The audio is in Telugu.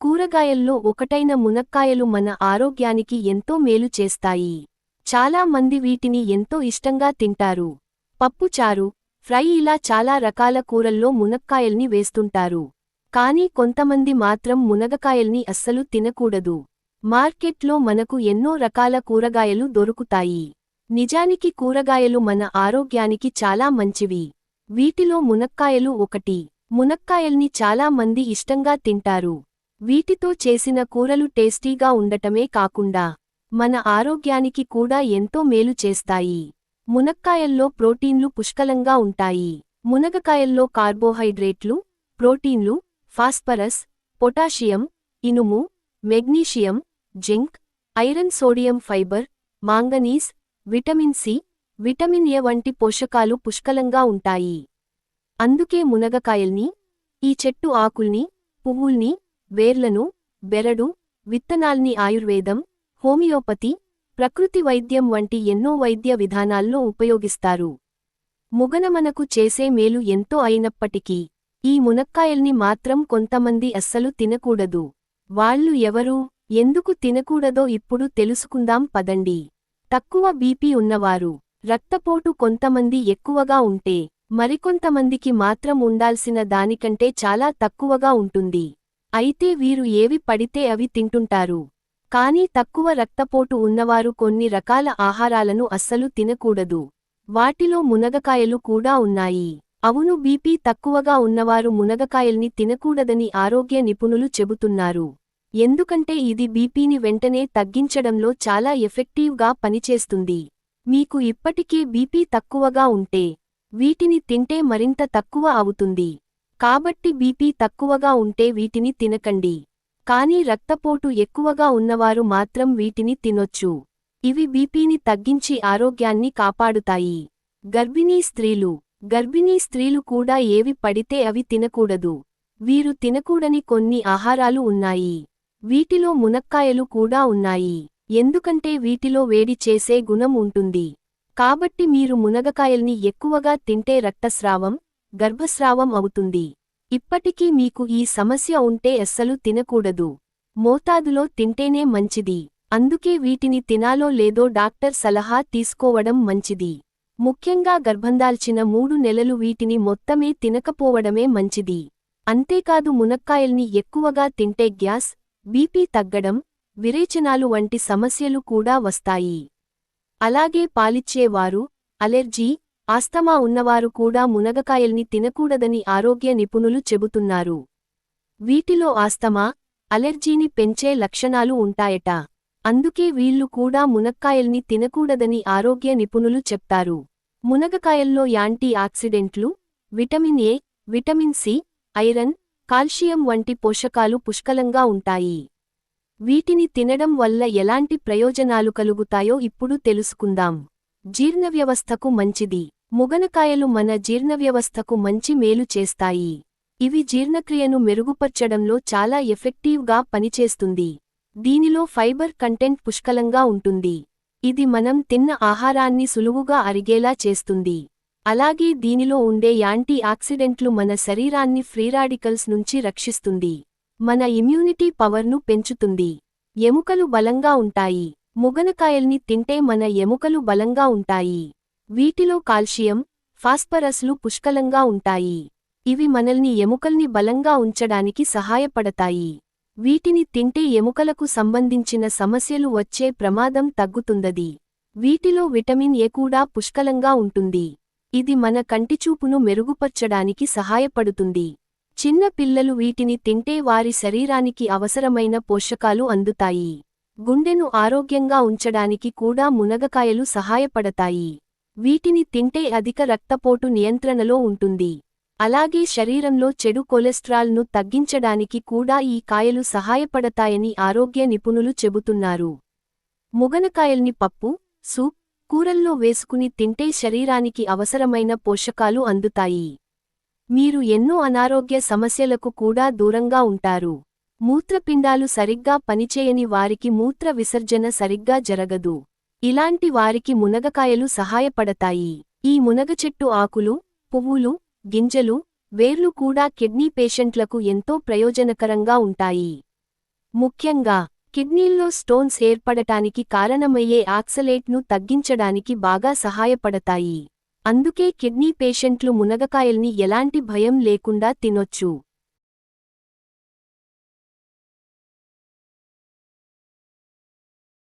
కూరగాయల్లో ఒకటైన మునక్కాయలు మన ఆరోగ్యానికి ఎంతో మేలు చేస్తాయి. చాలా మంది వీటిని ఎంతో ఇష్టంగా తింటారు. పప్పుచారు, ఫ్రై ఇలా చాలా రకాల కూరల్లో మునక్కాయల్ని వేస్తుంటారు. కానీ కొంతమంది మాత్రం మునగకాయల్ని అస్సలు తినకూడదు. మార్కెట్లో మనకు ఎన్నో రకాల కూరగాయలు దొరుకుతాయి. నిజానికి కూరగాయలు మన ఆరోగ్యానికి చాలా మంచివి. వీటిలో మునక్కాయలు ఒకటి. మునక్కాయల్ని చాలా మంది ఇష్టంగా తింటారు. వీటితో చేసిన కూరలు టేస్టీగా ఉండటమే కాకుండా మన ఆరోగ్యానికి కూడా ఎంతో మేలు చేస్తాయి. మునక్కాయల్లో ప్రోటీన్లు పుష్కలంగా ఉంటాయి. మునగకాయల్లో కార్బోహైడ్రేట్లు, ప్రోటీన్లు, ఫాస్ఫరస్, పొటాషియం, ఇనుము, magnesium, zinc, iron, sodium, fibre, manganese, vitamin C, vitamin A వంటి పోషకాలు పుష్కలంగా ఉంటాయి. అందుకే మునగకాయల్ని, ఈ చెట్టు ఆకుల్ని, పువ్వుల్ని, వేర్లను, బెరడు, విత్తనాల్ని ఆయుర్వేదం, హోమియోపతి, ప్రకృతి వైద్యం వంటి ఎన్నో వైద్య విధానాల్లో ఉపయోగిస్తారు. మనకు చేసే మేలు ఎంతో అయినప్పటికీ ఈ మునక్కాయల్ని మాత్రం కొంతమంది అస్సలు తినకూడదు. వాళ్ళు ఎవరు, ఎందుకు తినకూడదో ఇప్పుడు తెలుసుకుందాం పదండి. తక్కువ బీపీ ఉన్నవారు, రక్తపోటు కొంతమంది ఎక్కువగా ఉంటే మరికొంతమందికి మాత్రం ఉండాల్సిన దానికంటే చాలా తక్కువగా ఉంటుంది. అయితే వీరు ఏవి పడితే అవి తింటుంటారు. కానీ తక్కువ రక్తపోటు ఉన్నవారు కొన్ని రకాల ఆహారాలను అస్సలు తినకూడదు. వాటిలో మునగకాయలు కూడా ఉన్నాయి. అవును, బీపీ తక్కువగా ఉన్నవారు మునగకాయల్ని తినకూడదని ఆరోగ్య నిపుణులు చెబుతున్నారు. ఎందుకంటే ఇది బీపీని వెంటనే తగ్గించడంలో చాలా ఎఫెక్టివ్గా పనిచేస్తుంది. మీకు ఇప్పటికే బీపీ తక్కువగా ఉంటే వీటిని తింటే మరింత తక్కువ అవుతుంది. కాబట్టి బీపీ తక్కువగా ఉంటే వీటిని తినకండి. కానీ రక్తపోటు ఎక్కువగా ఉన్నవారు మాత్రం వీటిని తినొచ్చు. ఇవి బీపీని తగ్గించి ఆరోగ్యాన్ని కాపాడుతాయి. గర్భిణీ స్త్రీలు కూడా ఏవి పడితే అవి తినకూడదు. వీరు తినకూడని కొన్ని ఆహారాలు ఉన్నాయి. వీటిలో మునక్కాయలు కూడా ఉన్నాయి. ఎందుకంటే వీటిలో వేడి చేసే గుణం ఉంటుంది. కాబట్టి మీరు మునగకాయల్ని ఎక్కువగా తింటే రక్తస్రావం, గర్భస్రావం అవుతుంది. ఇప్పటికీ మీకు ఈ సమస్య ఉంటే అస్సలు తినకూడదు. మోతాదులో తింటేనే మంచిది. అందుకే వీటిని తినాలో లేదో డాక్టర్ సలహా తీసుకోవడం మంచిది. ముఖ్యంగా గర్భందాల్చిన 3 నెలలు వీటిని మొత్తమే తినకపోవడమే మంచిది. అంతేకాదు మునక్కాయల్ని ఎక్కువగా తింటే గ్యాస్, బీపీ తగ్గడం, విరేచనాలు వంటి సమస్యలు కూడా వస్తాయి. అలాగే పాలిచ్చేవారు, అలెర్జీ, ఆస్తమా ఉన్నవారు కూడా మునగకాయల్ని తినకూడదని ఆరోగ్య నిపుణులు చెబుతున్నారు. వీటిలో ఆస్తమా, అలెర్జీని పెంచే లక్షణాలు ఉంటాయట. అందుకే వీళ్ళు కూడా మునక్కాయల్ని తినకూడదని ఆరోగ్య నిపుణులు చెప్తారు. మునగకాయల్లో యాంటీ ఆక్సిడెంట్లు, vitamin A, vitamin C, iron, calcium వంటి పోషకాలు పుష్కలంగా ఉంటాయి. వీటిని తినడం వల్ల ఎలాంటి ప్రయోజనాలు కలుగుతాయో ఇప్పుడు తెలుసుకుందాం. జీర్ణవ్యవస్థకు మంచిది. మునగకాయలు మన జీర్ణవ్యవస్థకు మంచి మేలు చేస్తాయి. ఇవి జీర్ణక్రియను మెరుగుపర్చడంలో చాలా ఎఫెక్టివ్గా పనిచేస్తుంది. దీనిలో ఫైబర్ కంటెంట్ పుష్కలంగా ఉంటుంది. ఇది మనం తిన్న ఆహారాన్ని సులువుగా అరిగేలా చేస్తుంది. అలాగే దీనిలో ఉండే యాంటీ ఆక్సిడెంట్లు మన శరీరాన్ని ఫ్రీ రాడికల్స్ నుంచి రక్షిస్తుంది. మన ఇమ్యూనిటీ పవర్ను పెంచుతుంది. ఎముకలు బలంగా ఉంటాయి. మునగకాయల్ని తింటే మన ఎముకలు బలంగా ఉంటాయి. వీటిలో కాల్షియం, ఫాస్ఫరస్లు పుష్కలంగా ఉంటాయి. ఇవి మనల్ని ఎముకల్ని బలంగా ఉంచడానికి సహాయపడతాయి. వీటిని తింటే ఎముకలకు సంబంధించిన సమస్యలు వచ్చే ప్రమాదం తగ్గుతుందది. వీటిలో విటమిన్ ఎ కూడా పుష్కలంగా ఉంటుంది. ఇది మన కంటిచూపును మెరుగుపర్చడానికి సహాయపడుతుంది. చిన్న పిల్లలు వీటిని తింటే వారి శరీరానికి అవసరమైన పోషకాలు అందుతాయి. గుండెను ఆరోగ్యంగా ఉంచడానికి కూడా మునగకాయలు సహాయపడతాయి. వీటిని తింటే అధిక రక్తపోటు నియంత్రణలో ఉంటుంది. అలాగే శరీరంలో చెడు కొలెస్ట్రాల్ను తగ్గించడానికి కూడా ఈ కాయలు సహాయపడతాయని ఆరోగ్య నిపుణులు చెబుతున్నారు. మునగకాయల్ని పప్పు, సూప్, కూరల్లో వేసుకుని తింటే శరీరానికి అవసరమైన పోషకాలు అందుతాయి. మీరు ఎన్నో అనారోగ్య సమస్యలకు కూడా దూరంగా ఉంటారు. మూత్రపిండాలు సరిగ్గా పనిచేయని వారికి మూత్ర విసర్జన సరిగ్గా జరగదు. ఇలాంటి వారికి మునగకాయలు సహాయపడతాయి. ఈ మునగ చెట్టు ఆకులు, పువ్వులు, గింజలు, వేర్లు కూడా కిడ్నీ పేషెంట్లకు ఎంతో ప్రయోజనకరంగా ఉంటాయి. ముఖ్యంగా కిడ్నీల్లో స్టోన్స్ ఏర్పడటానికి కారణమయ్యే ఆక్సలేట్ను తగ్గించడానికి బాగా సహాయపడతాయి. అందుకే కిడ్నీ పేషెంట్లు మునగకాయల్ని ఎలాంటి భయం లేకుండా తినొచ్చు.